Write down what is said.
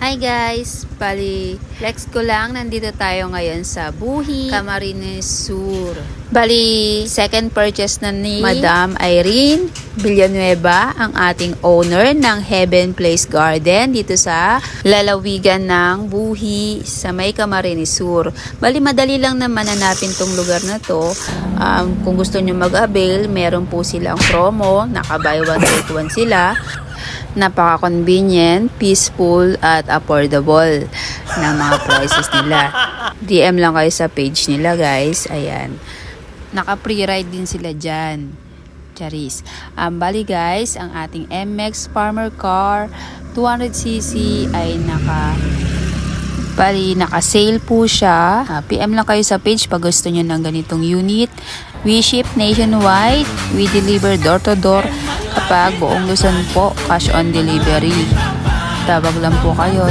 Hi guys! Bali, flex ko lang. Nandito tayo ngayon sa Buhi, Camarines Sur. Bali, second purchase na ni Madam Irene Villanueva, ang ating owner ng Heaven Place Garden dito sa lalawigan ng Buhi sa may Camarines Sur. Bali, madali lang naman hanapin tong lugar na to. Kung gusto nyo mag-avail, meron po silang promo. Naka-buy one take one sila. Napaka-convenient, peaceful, at affordable na mga prices nila. DM lang kayo sa page nila guys. Ayan. Naka-pre-ride din sila dyan. Charis. Bali guys, ang ating MX Farmer Car 200cc ay naka-sale po siya. PM lang kayo sa page pag gusto nyo ng ganitong unit. We ship nationwide. We deliver door to door. Kapag buong Luzon po, cash on delivery. Tawag lang po kayo